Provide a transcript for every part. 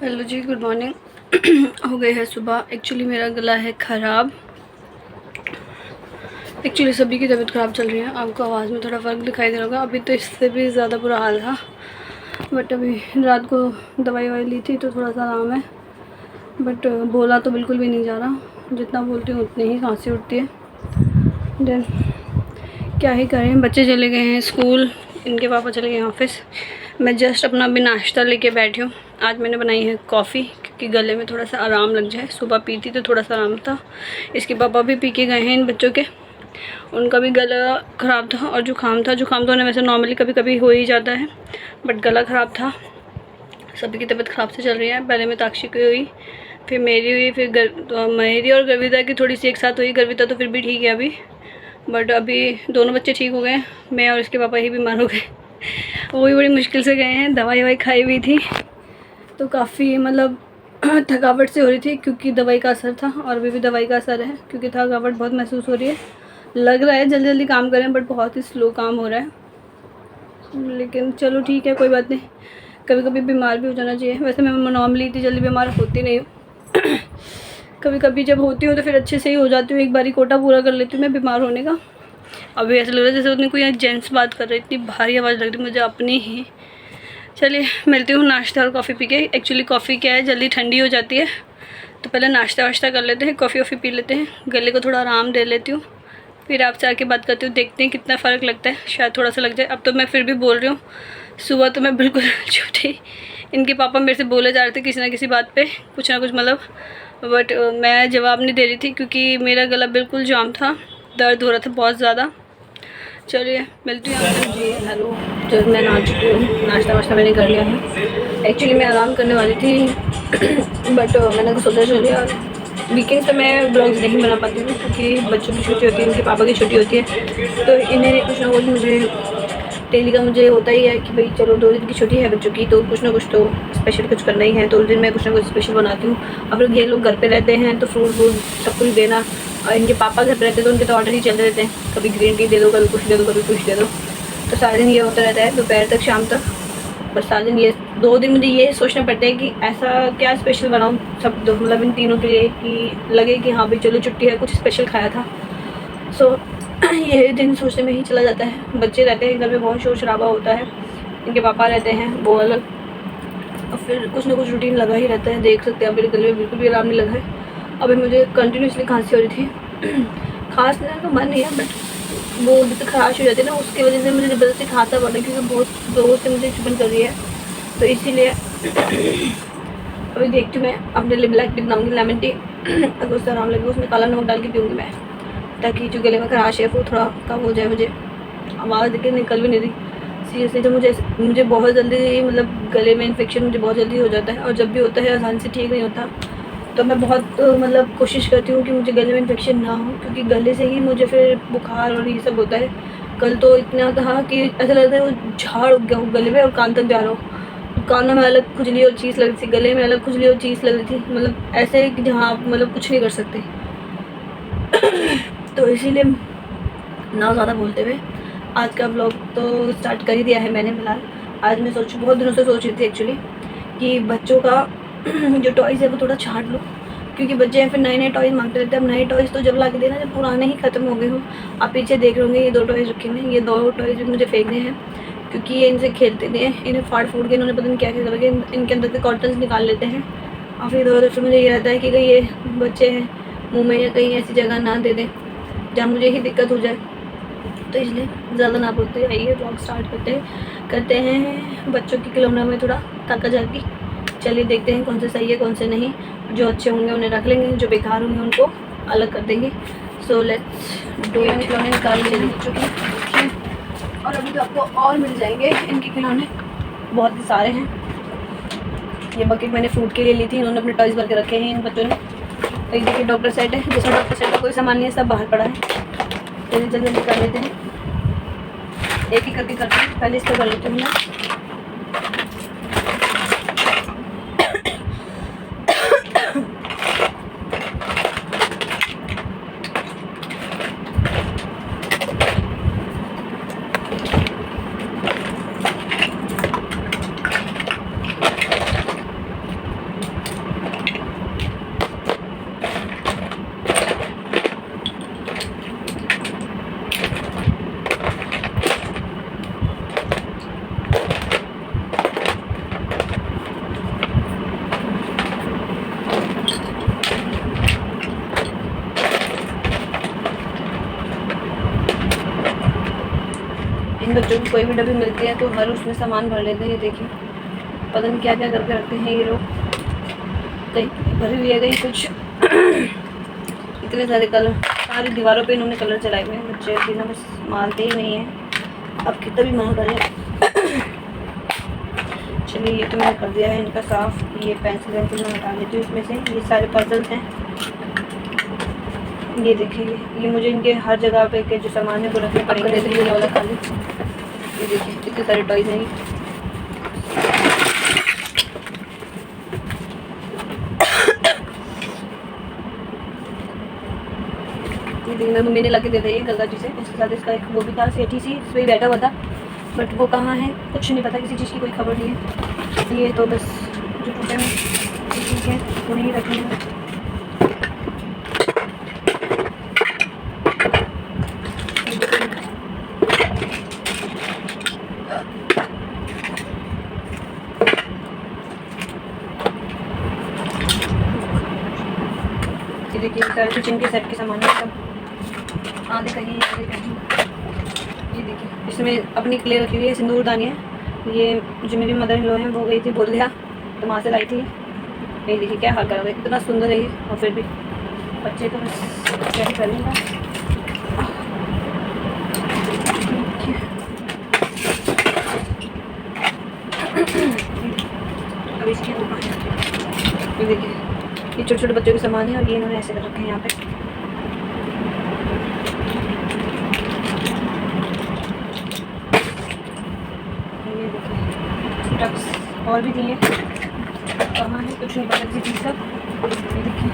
Hello जी, good morning. हो गई है सुबह। एक्चुअली मेरा गला है ख़राब। एक्चुअली सभी की तबीयत ख़राब चल रही है। आपको आवाज़ में थोड़ा फ़र्क दिखाई दे रहा होगा। अभी तो इससे भी ज़्यादा बुरा हाल था, बट अभी रात को दवाई ली थी तो थोड़ा सा आराम है। बट बोला तो बिल्कुल भी नहीं जा रहा। जितना बोलती हूँ उतनी ही खांसी उठती है। देन क्या ही करें, बच्चे चले गए हैं स्कूल, इनके पापा चले गए हैं ऑफिस। मैं जस्ट अपना अभी नाश्ता लेके बैठी हूँ। आज मैंने बनाई है कॉफ़ी क्योंकि गले में थोड़ा सा आराम लग जाए। सुबह पी थी तो थोड़ा सा आराम था। इसके पापा भी पी के गए हैं इन बच्चों के। उनका भी गला ख़राब था और जुकाम था। जुकाम तो उन्हें वैसे नॉर्मली कभी कभी हो ही जाता है, बट गला ख़राब था। सभी की तबीयत ख़राब से चल रही है। पहले में ताक्षी की हुई, फिर मेरी हुई, फिर मेरी और गर्विता की थोड़ी सी एक साथ हुई। गर्विता तो फिर भी ठीक है अभी, बट अभी दोनों बच्चे ठीक हो गए। मैं और इसके पापा ही बीमार हो गए। वो भी बड़ी मुश्किल से गए हैं। दवाई खाई हुई थी तो काफ़ी मतलब थकावट से हो रही थी क्योंकि दवाई का असर था, और अभी भी दवाई का असर है क्योंकि थकावट बहुत महसूस हो रही है। लग रहा है जल्दी जल्दी काम करें, बट बहुत ही स्लो काम हो रहा है। लेकिन चलो ठीक है, कोई बात नहीं। कभी कभी बीमार भी हो जाना चाहिए। वैसे मैं नॉर्मली इतनी जल्दी बीमार होती नहीं हूँ। कभी कभी जब होती हूँ तो फिर अच्छे से ही हो जाती हूँ। एक बारी कोटा पूरा कर लेती हूँ मैं बीमार होने का। अभी ऐसा लग रहा है जैसे उतनी कोई जेंट्स बात कर रहे हैं। इतनी भारी आवाज़ लग रही मुझे अपनी ही। चलिए मिलती हूँ नाश्ता और कॉफ़ी पी के। एक्चुअली कॉफ़ी क्या है, जल्दी ठंडी हो जाती है, तो पहले नाश्ता वाश्ता कर लेते हैं, कॉफ़ी वॉफ़ी पी लेते हैं, गले को थोड़ा आराम दे लेती हूँ, फिर आपसे आके बात करती हूँ। देखते हैं कितना फ़र्क लगता है, शायद थोड़ा सा लग जाए। अब तो मैं फिर भी बोल रही हूँ। सुबह तो मैं बिल्कुल छूटी। इनके पापा मेरे से बोले जा रहे थे किसी ना किसी बात पे, कुछ ना कुछ मतलब, बट मैं जवाब नहीं दे रही थी क्योंकि मेरा गला बिल्कुल जाम था, दर्द हो रहा था बहुत ज़्यादा। चलिए मिलती हूँ आपसे। जी हेलो। जब मैं नहा चुकी हूँ, नाश्ता वाश्ता मैंने कर लिया है। एक्चुअली मैं आराम करने वाली थी बट मैंने सोचा चलिए यार, वीकेंड्स पे मैं ब्लॉग्स नहीं बना पाती हूँ क्योंकि बच्चों की छुट्टी होती है, उनके पापा की छुट्टी होती है, तो इन्हें कुछ ना कुछ मुझे डेली का मुझे होता ही है कि भाई चलो 2 दिन की छुट्टी है बच्चों की, तो कुछ ना कुछ तो स्पेशल कुछ करना ही है। तो उस दिन मैं कुछ ना कुछ स्पेशल बनाती हूँ। अब लोग ये लोग घर पे रहते हैं तो फ्रूट व्रूट सब कुछ देना, और इनके पापा घर पे रहते हैं तो उनके तो ऑर्डर ही चलते रहते हैं। कभी ग्रीन टी दे दो, कभी कुछ दे दो, कभी कुछ दे दो, तो सारा दिन ये होता रहता है, दोपहर तक शाम तक। बस सारा दिन ये 2 दिन मुझे ये सोचना पड़ता है कि ऐसा क्या स्पेशल बनाऊँ सब मतलब इन तीनों के लिए, कि लगे कि हाँ भाई चलो छुट्टी है, कुछ स्पेशल खाया था। सो ये दिन सोचने में ही चला जाता है। बच्चे रहते हैं घर में, बहुत शोर शराबा होता है, इनके पापा रहते हैं वो अलग, और फिर कुछ ना कुछ रूटीन लगा ही रहता है। देख सकते हैं मेरे गले में बिल्कुल भी आराम नहीं लगा है। अभी मुझे कंटिन्यूसली खांसी हो रही थी। खांसने का मन नहीं है, बट वो जैसे खराश हो जाती है ना, उसकी वजह से मुझे ज़बरदस्ती खांसना पड़ रहा है क्योंकि बहुत जोर से मुझे चुभन कर रही है, तो इसीलिए अभी देखती हूँ मैं अपने लिए ब्लैक टी बनाऊँगी, लेमन टी। अगर उससे आराम लगे उसमें काला नमक डाल के पीऊँगी मैं, ताकि जो गले में खराश है वो थोड़ा कम हो जाए। मुझे आवाज़ देखिए निकल भी नहीं रही सीरियसली। तो मुझे बहुत जल्दी मतलब गले में इन्फेक्शन मुझे बहुत जल्दी हो जाता है, और जब भी होता है आसानी से ठीक नहीं होता। तो मैं बहुत मतलब कोशिश करती हूँ कि मुझे गले में इन्फेक्शन ना हो, क्योंकि गले से ही मुझे फिर बुखार और ये सब होता है। कल तो इतना था कि ऐसा लगता है वो झाड़ उग गया हो गले में और कान तक जा रहा हो। कानों में अलग खुजली और चीज़ लग रही थी, गले में अलग खुजली और चीज़ लग रही थी, मतलब ऐसे कि जहाँ आप मतलब कुछ नहीं कर सकते। तो इसीलिए ना ज़्यादा बोलते हुए आज का व्लॉग तो स्टार्ट कर ही दिया है मैंने फिलहाल। आज मैं बहुत दिनों से सोच रही थी एक्चुअली कि बच्चों का जो टॉयज़ है वो थोड़ा छांट लो, क्योंकि बच्चे हैं फिर नए नए टॉयज़ मांगते रहते हैं। अब नए टॉयज़ तो जब ला के देना जब पुराने ही ख़त्म हो गए हो। आप पीछे देख रहे होंगे ये 2 टॉयज़ रखे हैं, ये 2 टॉयज़ भी मुझे फेंकने हैं क्योंकि ये इनसे खेलते नहीं हैं। इन्हें फाड़ फूड़ के इन्होंने पता नहीं क्या क्या करके इनके अंदर से कॉटन्स निकाल लेते हैं, और फिर इधर उधर से मुझे ये रहता है कि कहीं ये बच्चे हैं मुँह में या कहीं ऐसी जगह ना दे दें जहाँ मुझे ही दिक्कत हो जाए। तो इसलिए ज़्यादा ना बोलते आइए ब्लॉग स्टार्ट करते हैं। बच्चों के खिलौनों में थोड़ा ताका झाकी। चलिए देखते हैं कौन से सही है कौन से नहीं। जो अच्छे होंगे उन्हें रख लेंगे, जो बेकार होंगे उनको अलग कर देंगे। So let's do it. खिलौने निकाल लेंगे बच्चों के, और अभी तो आपको और मिल जाएंगे इनके खिलौने, बहुत ही सारे हैं। ये बकेट मैंने फ्रूट के लिए ली थी, इन्होंने अपने टॉयज़ भर के रखे हैं इन बच्चों ने। एक देखिए डॉक्टर सेट है, जिसमें डॉक्टर सेट का कोई सामान नहीं है, सब बाहर पड़ा है। जल्दी जल्दी कर लेते हैं, एक ही करके करते हैं। पहले इसको कर लेते हैं बच्चों की कोई भी डब्बी मिलती है तो हर उसमें सामान भर लेते हैं। ये देखिए पता नहीं क्या क्या करके रखते हैं ये लोग, कहीं भरी हुई है कहीं कुछ। इतने सारे कलर, सारी दीवारों पे इन्होंने कलर चलाए हुए हैं बच्चे बिना बस मानते ही नहीं है, अब कितना भी मना करें। चलिए ये तो मैंने कर दिया है इनका साफ। ये पेंसिल वेंसिल मैं हटा लेती हूँ इसमें से। ये सारे पजल्स हैं, ये देखिए ये मुझे इनके हर जगह पे के जो सामान है वो रखने पड़ेंगे। ये वाला खाली, ये देखिए इतने सारे टॉयज हैं। ये देखिए मम्मी ने लगे दे दी है गंगा जी से, इसके साथ इसका एक वो भी था सेठी सी, इस पर ही बैठा हुआ था, बट वो कहाँ है कुछ नहीं पता, किसी चीज़ की कोई खबर नहीं है। ये तो बस जो टूटे हैं ठीक है वो नहीं रखेंगे। देखिए सारे किचन के सेट के सामान है सब। आधे कहीं आधे कहीं। ये देखिए इसमें अपनी क्ले रखी हुई है, सिंदूरदानी है। ये जो मेरी मदर इन लॉ है वो गई थी बोल दिया तो वहाँ से लाई थी। ये देखिए क्या हाल करा, इतना सुंदर है ये, और फिर भी बच्चे तो बस क्या ही करेंगे। अब इसकी दुकान है, ये देखिए ये छोटे छोटे बच्चों के सामान है और ये इन्होंने ऐसे कर रखे हैं यहाँ पे। ये देखिए टक्स और भी दिए, कहाँ है कुछ नहीं पता किसी चीज़ का। ये देखिए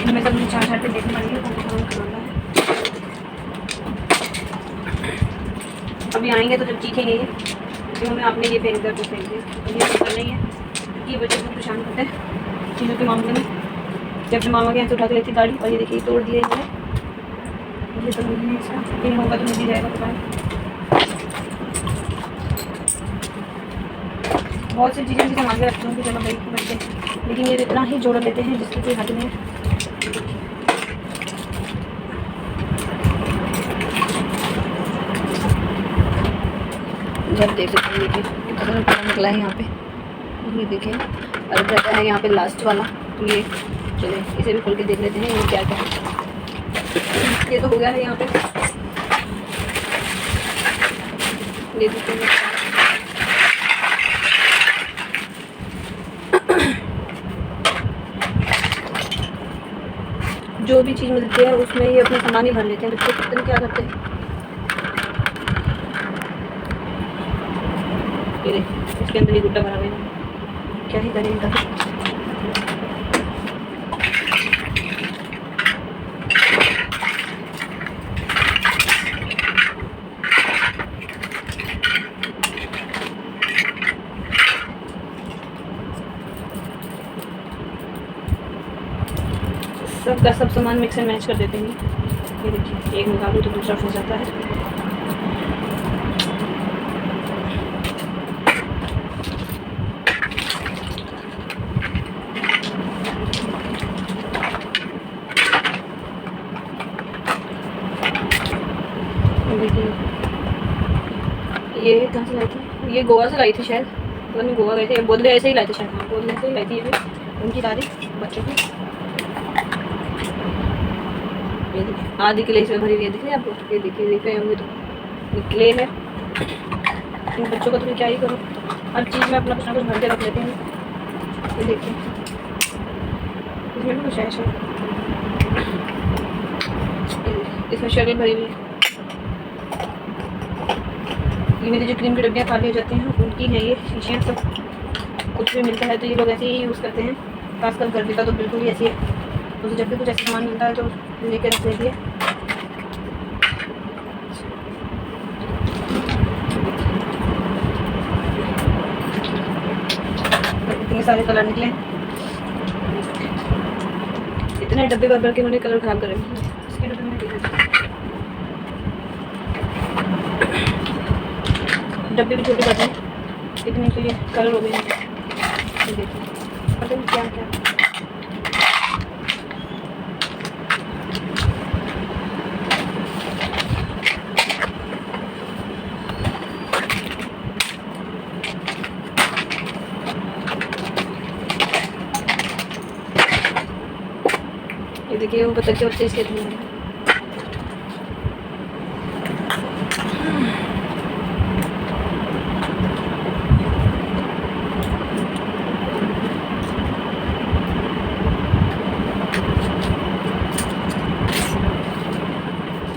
इनमें सब मुझे चार पे देखने पड़ेगी कौन खाना है। अभी आएंगे तो जब चीखेंगे ये कि हमें आपने ये फेंक दिया तो फेंक दिया, ये तो करना ही है क्योंकि ये बच्चे को परेशान करते हैं चीज़ों के मामले में। जब से मामा के यहाँ से उठा के लेती गाड़ी, और ये देखिए तोड़ दिया इन्होंने। ये तो नहीं है इसका, कहीं होगा तो मिल ही जाएगा पता है। बहुत सी चीज़ें इनके सामान में रखती हूँ कि चलो भाई बच्चे, लेकिन ये इतना ही जोड़ लेते हैं जिसकी कोई हद नहीं है। जब देख सकते हैं देखिए कितना कलर निकला है यहाँ पे, ये देखिए और रहता है यहाँ पे लास्ट वाला। ये चलिए इसे भी खोल के देख लेते हैं ये क्या क्या है। ये तो हो गया है यहाँ पे, ये देखिए जो भी चीज़ मिलती है उसमें ये अपना सामान ही भर लेते हैं बच्चे, पता नहीं क्या करते हैं। ये देखिए इसके अंदर ये गुड्डा भरा हुआ है, क्या ही करें इनका। सब का सब सामान मिक्स एंड मैच कर देते हैं। ये देखिए एक निकालूँ तो दूसरा फंस जाता है। देखिए ये कहाँ से लाई थी, ये गोवा से लाई थी शायद, पता नहीं गोवा गए थे, बोले ऐसे ही लाए थे शायद। हाँ बोले ऐसे ही लाई थी ये भी उनकी तारीफ बच्चों की। ये देखिए आधी क्ले इसमें भरी हुई है, दिख रही है आपको, ये देखिए देख रहे होंगे तो क्ले है। इन बच्चों को तो मैं क्या ही करूँ, हर चीज़ में अपना कुछ ना कुछ भर के रख लेते हैं। ये देखिए इसमें भी कुछ है शायद, इसमें शक्ल भरी हुई है। ये मेरी जो क्रीम की डब्बियाँ खाली हो जाती हैं उनकी है ये शीशियाँ सब। कुछ भी मिलता है तो ये लोग ऐसे ही यूज़ करते हैं, खासकर गर्मी का तो बिल्कुल ही ऐसी है। तो जब भी कुछ ऐसा सामान मिलता है तो लेकर रख लेती है। इतने सारे कलर निकले, इतने डब्बे भर भर के उन्होंने कलर खराब करे। इसके डब्बे में डब्बे भी छोटे बड़े हैं, इतने के लिए कलर हो गए हैं। देखिए पता नहीं क्या क्या। देखिए वो पता क्या बच्चे इसके थे।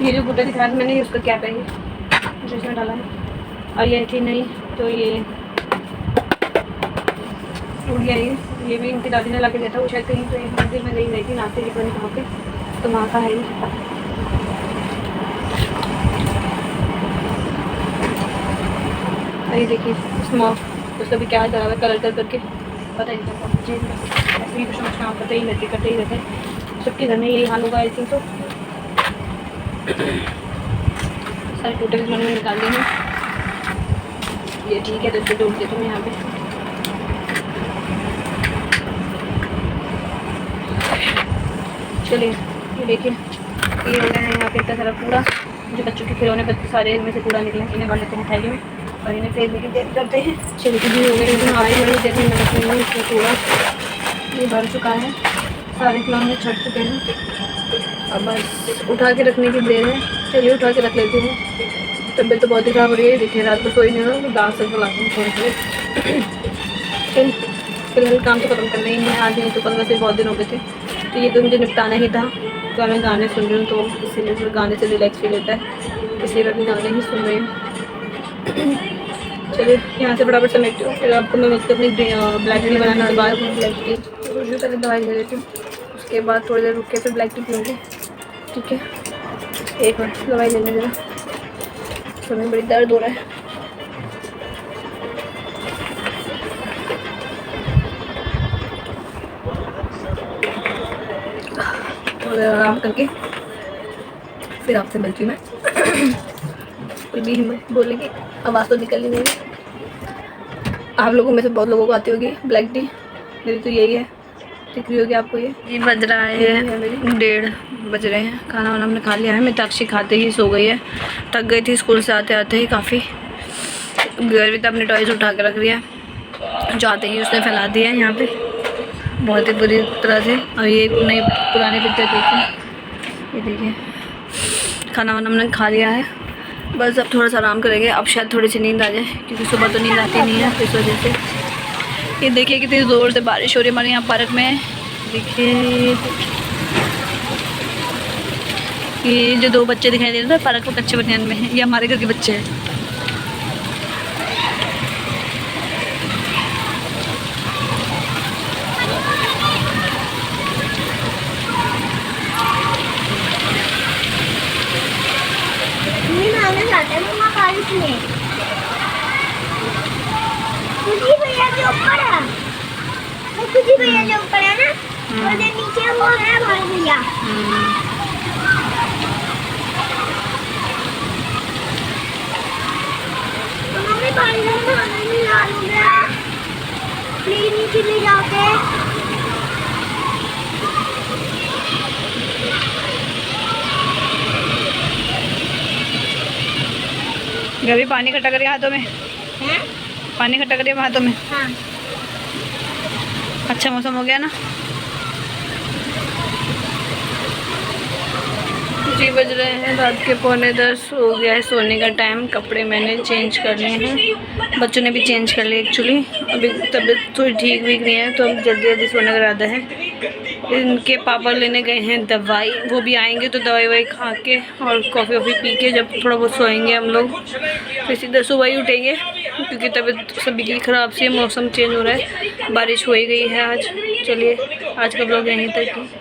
ये जो गुड्डा दिख रहा है मैंने उसका कैप है ये जो इसमें डाला है, और ये थी नहीं तो ये टूट गया। ये भी इनकी दादी ने ला के दिया था, वो शायद कहीं तो एक मंदिर में गई थी नाश्ते की पता नहीं कहाँ पे, तो वहाँ का है ये। अरे देखिए स्मॉक उसका भी क्या डरा हुआ कलर कर करके पता ही नहीं चलता, ऐसे ही कुछ काम करते ही रहते हैं सबके घर में यही हाल होगा आई थिंक। तो सारे टूटे भी मैंने निकाल दिए हैं, ये ठीक है तो इसको जोड़ देती हूँ यहाँ पे। चलिए ये देखिए ये हो गया है यहाँ पे इतना सारा कूड़ा, जो बच्चों के खिलौने बच्चे सारे इनमें से कूड़ा निकले, इन्हें भर लेते हैं थैली में और इन्हें फेंक देके करते हैं। छिलकी भी हो गई लेकिन आई बड़ी देखने में रखनी है, इसमें कूड़ा ये भर चुका है, सारे खिलौने छट चुके हैं, अब बस उठा के रखने की देर है। चलिए उठा के रख लेते हैं, तबीयत तो बहुत ही खराब हो रही है। देखिए रात को सोई नहीं हो, दांत से चलाती हूँ थोड़ी थोड़ी। फिलहाल काम तो खत्म करना ही है आज, नहीं तो कल वैसे बहुत दिन हो गए थे, तो ये तो मुझे निपटाना ही था। तो मैं गाने सुन रही हूँ तो इसीलिए फिर गाने से रिलैक्स फील होता है, इसलिए मैं भी गाने ही सुन रही हूँ। चलिए यहाँ से फटाफट समेटती हूँ, फिर आपको मैं मिलती हूँ अपनी ब्लैक टी बनाने के बाद। ब्लैक टी रोज़ पहले दवाई ले लेती हूँ, उसके बाद थोड़ी देर रुक के फिर ब्लैक टी पीऊँगी, ठीक है। एक मिनट दवाई लेने देना, सर में बड़ी दर्द हो रहा है। थोड़ा आराम करके फिर आपसे मिलती हूँ मैं। कोई भी हिम्मत बोलने की आवाज़ तो निकल ही नहीं है। आप लोगों में से बहुत लोगों को आती होगी ब्लैक टी, मेरी तो यही है, दिख रही होगी आपको। ये बज रहा है 1:30 बज रहे हैं, खाना वाना हमने खा लिया है। मीताक्षी खाते ही सो गई है, थक गई थी स्कूल से आते आते ही काफ़ी। गर्विता अपने टॉयज उठा के रख दिया, जो आते ही उसने फैला दिया है यहाँ पे बहुत ही बुरी तरह से। और ये नई पुराने पिक्चर देखिए, ये देखिए खाना वाना हमने खा लिया है, बस अब थोड़ा सा आराम करेंगे। अब शायद थोड़ी सी नींद आ जाए, क्योंकि सुबह तो नींद आती नहीं है, इस वजह से। ये देखिए कितनी ज़ोर से बारिश हो रही है हमारे यहाँ पार्क में। देखिए ये जो 2 बच्चे दिखाई दे रहे हैं पार्क में कच्चे बनियान में, ये हमारे घर के बच्चे हैं। भैया जो ऊपर है, भैया जो ऊपर है ना, और नीचे वो है भाई भैया। तो मम्मी पानी में खाना नहीं डालूंगा, प्लीज नीचे ले जाके। गभी पानी इकट्ठा करिए हाथों में, पानी इकट्ठा करिए हाथों में। हाँ। अच्छा मौसम हो गया ना। जी बज रहे हैं रात के 9:45 हो गया है सोने का टाइम। कपड़े मैंने चेंज कर लिए हैं, बच्चों ने भी चेंज कर लिए एक्चुअली। अभी तबीयत थोड़ी ठीक भी नहीं है, तो अब जल्दी जल्दी सोने का इरादा है। इनके पापा लेने गए हैं दवाई, वो भी आएंगे तो दवाई ववाई खा के और कॉफ़ी वॉफ़ी पी के जब थोड़ा बहुत सोएंगे हम लोग, फिर सीधा सुबह ही उठेंगे, क्योंकि तबीयत सभी की ख़राब सी है। मौसम चेंज हो रहा है, बारिश हो ही गई है आज। चलिए आज का ब्लॉग यहीं तक ही।